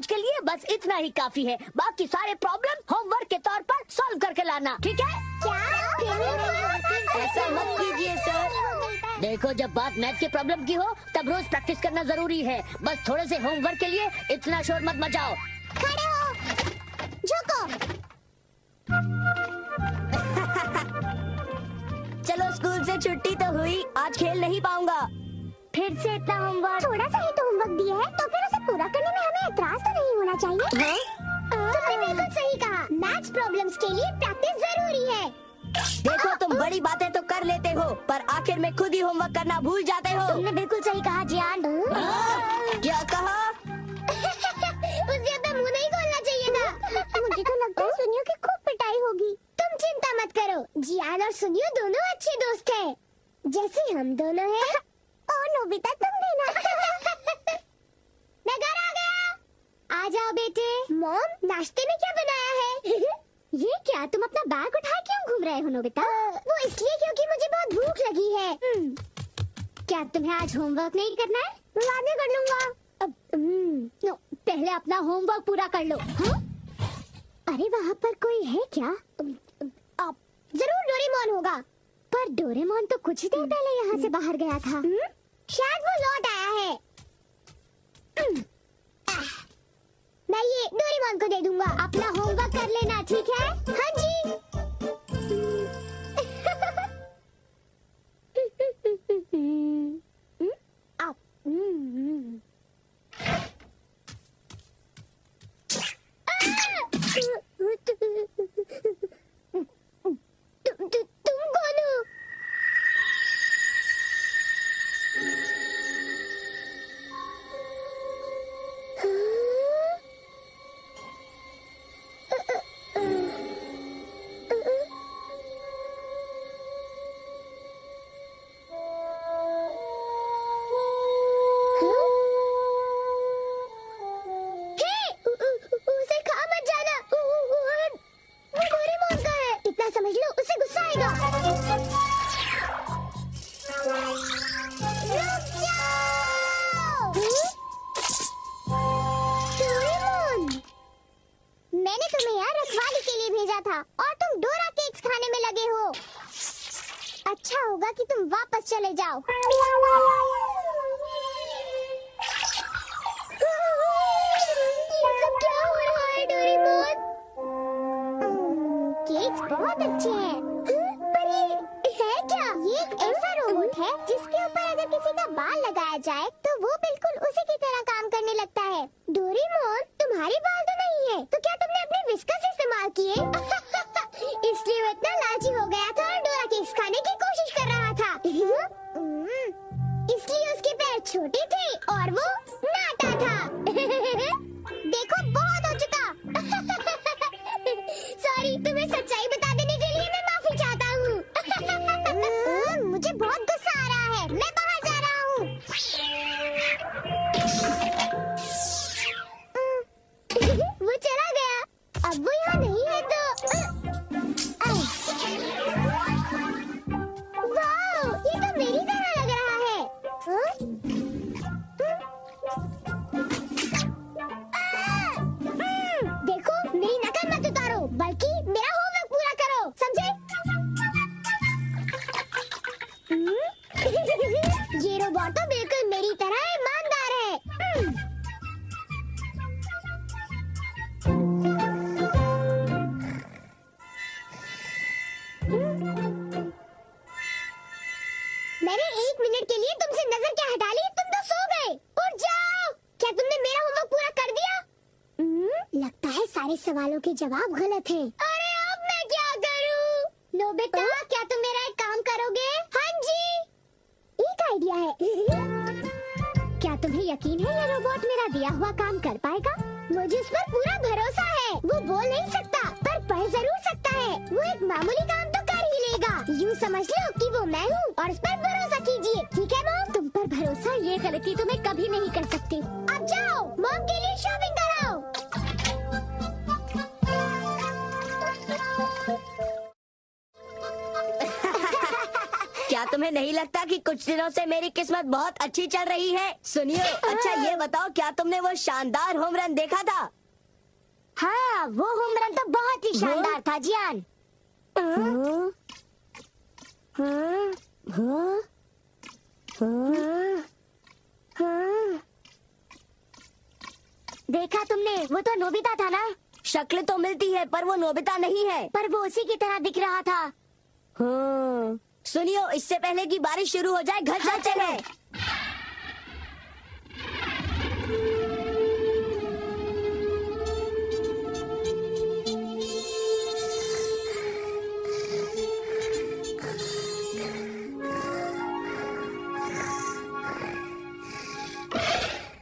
आज के लिए बस इतना ही काफी है। बाकी सारे प्रॉब्लम होमवर्क के तौर पर सॉल्व करके लाना, ठीक है? ऐसा मत कीजिए सर। देखो, जब बात मैथ के प्रॉब्लम की हो तब रोज प्रैक्टिस करना जरूरी है। बस थोड़े से होमवर्क के लिए इतना शोर मत मचाओ। खड़े हो, झुको। चलो, स्कूल से छुट्टी तो हुई, आज खेल नहीं पाऊंगा। फिर से इतना होमवर्क? थोड़ा सा ही तो होमवर्क दिया है, तो फिर उसे पूरा करने में हमें एतराज तो नहीं होना चाहिए। तुमने बिल्कुल सही कहा, मैथ्स प्रॉब्लम्स के लिए प्रैक्टिस जरूरी है। देखो, तुम बड़ी बातें तो कर लेते हो, पर आखिर में खुद ही होमवर्क करना भूल जाते हो। तुमने बिल्कुल सही कहा जियान। क्या कहा? उसे तो मुंह नहीं खोलना चाहिए था। मुझे तो लगता है सुनियो की खूब पिटाई होगी। तुम चिंता मत करो, जियान और सुनियो दोनों अच्छे दोस्त हैं, जैसे हम दोनों हैं। और नोबिता, तुम भी ना। मैं घर आ गया। आ जाओ बेटे। मॉम, नाश्ते में क्या बनाया है? ये क्या, तुम अपना बैग उठा क्यों घूम रहे हो नोबिता? वो इसलिए क्योंकि मुझे बहुत भूख लगी है। क्या तुम्हें आज होमवर्क नहीं करना है? बाद में कर लूंगा। नो, पहले अपना होमवर्क पूरा कर लो। हाँ? अरे वहाँ पर कोई है क्या? जरूर डोरेमोन होगा। पर डोरेमोन तो कुछ देर पहले यहाँ से बाहर गया था। शायद वो लौट आया है। मैं ये डोरेमोन को दे दूंगा। अपना होमवर्क कर लेना, ठीक है? हाँ जी। तुम कौन हो? समझ लो, उसे गुस्सा आएगा। रुक जाओ। डोरेमोन, मैंने तुम्हें यहाँ रखवाली के लिए भेजा था और तुम डोरा केक्स खाने में लगे हो। अच्छा होगा कि तुम वापस चले जाओ। ये सब क्या हो रहा है डोरेमोन? केक्स बहुत अच्छे हैं। पर ये है क्या? ये एक ऐसा रोबोट है जिसके ऊपर अगर किसी का बाल लगाया जाए तो वो बिल्कुल उसी की तरह काम करने लगता है। डोरेमोन, तुम्हारे बाल तो नहीं है, तो क्या तुमने अपने विस्कस इस्तेमाल किए? इसलिए वो इतना लालची हो गया था और डोरा केक्स खाने की कोशिश कर रहा था। इसलिए उसके पैर छोटे थे और वो नाटा था। देखो, बहुत हो चुका। सॉरी, तुम्हें सच्चाई बता देने के लिए मैं माफी चाहता हूँ। मुझे बहुत गुस्सा आ रहा है, मैं बाहर जा रहा हूँ। वो चला गया। अब वो यहाँ नहीं है तो वाह, ये तो मेरी तरह लग रहा है। देखो, मेरी नकल मत उतारो, बल्कि मेरा होमवर्क पूरा करो, समझे? ये रोबोट तो बिल्कुल मेरी तरह ईमानदार है। मैंने 1 मिनट के लिए तुमसे नजर क्या हटा ली? तुम तो सो गए। उठ जाओ। क्या तुमने मेरा होमवर्क पूरा कर दिया? लगता है सारे सवालों के जवाब गलत हैं। अरे अब मैं क्या करूं? नोबिता, क्या तुम मेरा एक काम करोगे? हाँ जी, एक आइडिया है। क्या तुम्हें यकीन है ये रोबोट मेरा दिया हुआ काम कर पाएगा? मुझे उस पर पूरा भरोसा है। वो बोल नहीं सकता पर पढ़ जरूर सकता है। वो एक मामूली काम तो कर ही लेगा। यूँ समझ लो कि वो मैं हूँ और उस पर भरोसा कीजिए, ठीक है मॉम? तुम पर भरोसा, ये गलती तो मैं कभी नहीं कर सकती। अब जाओ, मॉम के लिए शॉपिंग कराओ। क्या तुम्हें नहीं लगता कि कुछ दिनों से मेरी किस्मत बहुत अच्छी चल रही है? सुनिए, अच्छा ये बताओ, क्या तुमने वो शानदार होम रन देखा था? हाँ, वो होम रन तो बहुत ही शानदार था जियान। देखा तुमने? वो तो नोबिता था ना? शक्ल तो मिलती है पर वो नोबिता नहीं है। पर वो उसी की तरह दिख रहा था। सुनियो, इससे पहले कि बारिश शुरू हो जाए घर चलते हैं।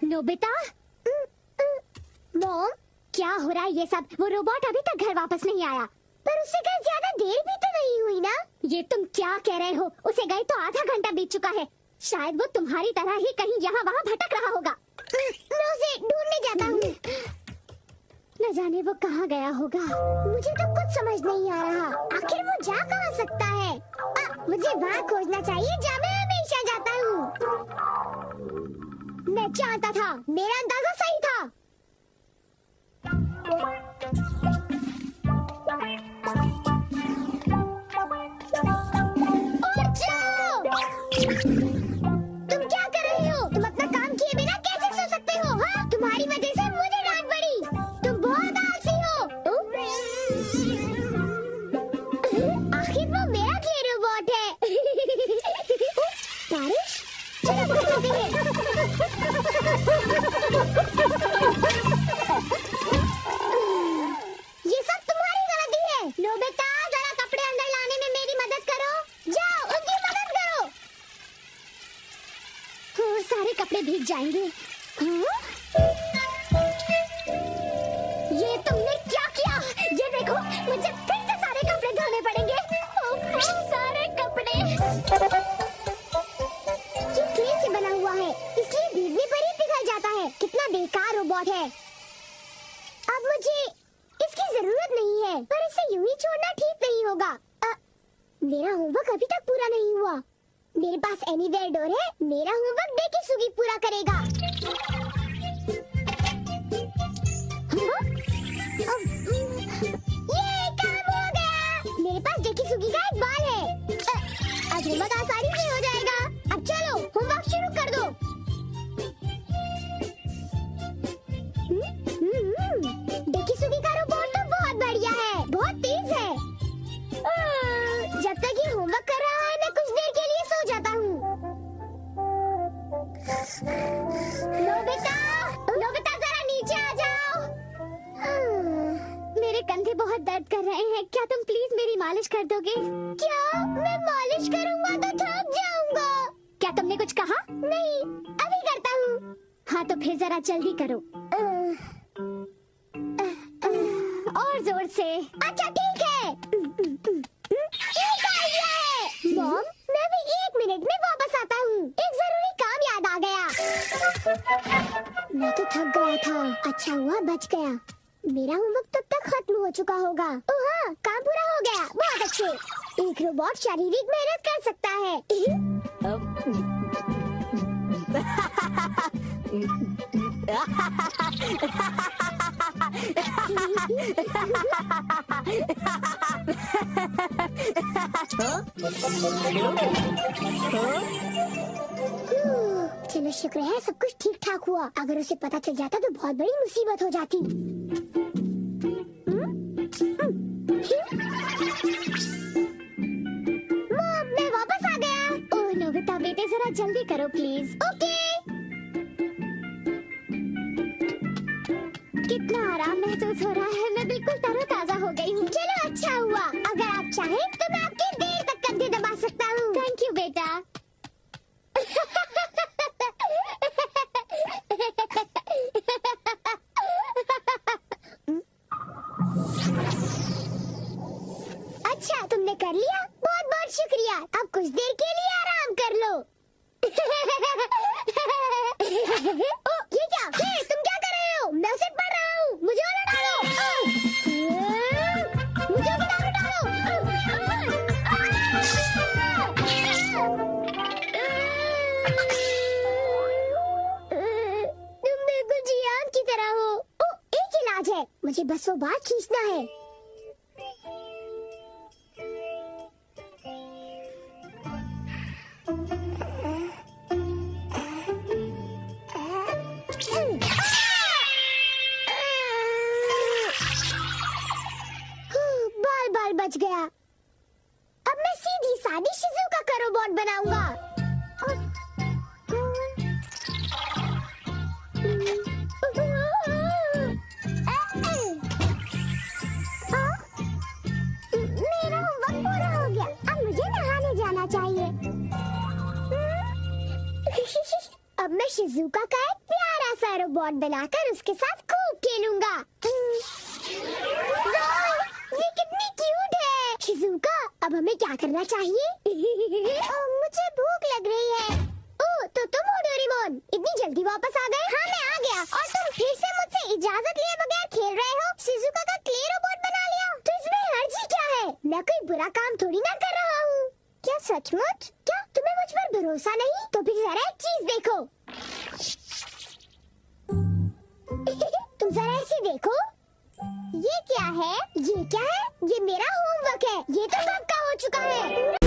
नोबिता? मॉम, क्या हो रहा है ये सब? वो रोबोट अभी तक घर वापस नहीं आया। पर उसे गए ज्यादा देर भी तो नहीं हुई ना? ये तुम क्या कह रहे हो? उसे गए तो आधा घंटा बीत चुका है। शायद वो तुम्हारी तरह ही कहीं यहाँ वहाँ भटक रहा होगा। मैं उसे ढूंढने जाता हूँ। न जाने वो कहाँ गया होगा। मुझे तो कुछ समझ नहीं आ रहा। आखिर वो जा कहाँ सकता है? मुझे वहाँ खोजना चाहिए जहाँ मैं हमेशा जाता हूँ। मैं जानता था, मेरा अंदाजा सही था। और जाओ! तुम क्या कर रहे हो? तुम अपना काम किए बिना कैसे सो सकते हो? हाँ? तुम्हारी वजह से मुझे डांट पड़ी। तुम बहुत आलसी हो। आखिर वो मेरा प्ले रोबोट है। बारिश? चलो बाहर चलते हैं। ये सब तुम्हारी गलती है। नोबिता, जरा कपड़े अंदर लाने में मेरी मदद करो। जाओ, उनकी मदद करो। सारे कपड़े भीग जाएंगे। ये तुमने क्या किया? ये देखो, मुझे फिर से सारे कपड़े धोने पड़ेंगे। सारे कपड़े। ये क्ले से बना हुआ है, इसलिए भीगने पर ही पिघल जाता है। कितना बेकार रोबोट है। अब मुझे इसकी जरूरत नहीं है, पर इसे यूं ही छोड़ना ठीक नहीं होगा। मेरा होमवर्क अभी तक पूरा नहीं हुआ। मेरे पास एनीवेयर डोर है। मेरा होमवर्क डेकिसुगी पूरा करेगा। ये काम हो गया। मेरे पास डेकिसुगी का एक बाल है। आज होमवर्क आसानी से हो जाएगा। अब चलो, होमवर्क शुरू कर दो। डेकिसुगी का रोबोट तो बहुत बढ़िया है, बहुत तेज है। जब तक ये होमवर्क कर रहा है, मैं कुछ देर के लिए सो जाता हूँ। नोबिता, नोबिता जरा नीचे आ जाओ। मेरे कंधे बहुत दर्द कर रहे हैं। क्या तुम प्लीज मेरी मालिश कर दोगे? क्या? मैं मालिश करूँगा तो थक जाऊंगा। क्या तुमने कुछ कहा? नहीं, अभी करता हूँ। हाँ तो फिर जरा जल्दी करो। और जोर से। अच्छा ठीक है। मॉम, मैं भी 1 मिनट में वापस आता हूँ। एक जरूरी काम याद आ गया। मैं तो थक गया था। अच्छा हुआ बच गया। मेरा होमवर्क तब तक खत्म हो चुका होगा। ओह हाँ, काम पूरा हो गया। बहुत अच्छे। एक रोबोट शारीरिक मेहनत कर सकता है। चलो शुक्र है सब कुछ ठीक ठाक हुआ। अगर उसे पता चल जाता तो बहुत बड़ी मुसीबत हो जाती। मॉम, मैं वापस आ गया। ओह नोबिता बेटे, जरा जल्दी करो प्लीज। ओके। कितना आराम महसूस हो रहा है। मैं बिल्कुल तरोताजा हो गई हूँ। चलो अच्छा हुआ। अगर आप चाहें तो मैं आपके देर तक कंधे दबा सकता हूँ। थैंक यू बेटा। अच्छा तुमने कर लिया, बहुत बहुत शुक्रिया। अब कुछ देर के लिए आराम कर लो। ओ, ये क्या? तुम क्या कर रहे हो? मैं उसे पढ़ रहा हूँ। मुझे और डालो। है, मुझे बस वो बात खींचना है। बाल बच गया। अब मैं सीधी सादी शिज़ुका का रोबोट बनाऊंगा। मेरा होमवर्क पूरा हो गया, अब मुझे नहाने जाना चाहिए। अब मैं शिज़ुका का एक प्यारा सा रोबोट बनाकर उसके साथ खूब खेलूंगा। ये कितनी क्यूट है। शिज़ुका, अब हमें क्या करना चाहिए? मुझे भूख लग रही है। ओह, तो तुम हो डोरेमोन, इतनी जल्दी वापस आ गए? हाँ, मैं आ गया। और तुम फिर से मुझसे इजाजत लिए बगैर खेल रहे हो? शिज़ुका का क्ले रोबोट बना लिया? तो इसमें हर्जी क्या है? मैं कोई बुरा काम थोड़ी ना कर रहा हूँ। क्या सचमुच? क्या तुम्हें मुझ पर भरोसा नहीं? तो फिर जरा एक चीज देखो। तुम जरा ऐसे देखो। ये क्या है? ये क्या है? ये मेरा होमवर्क है। ये तो कब का हो चुका है।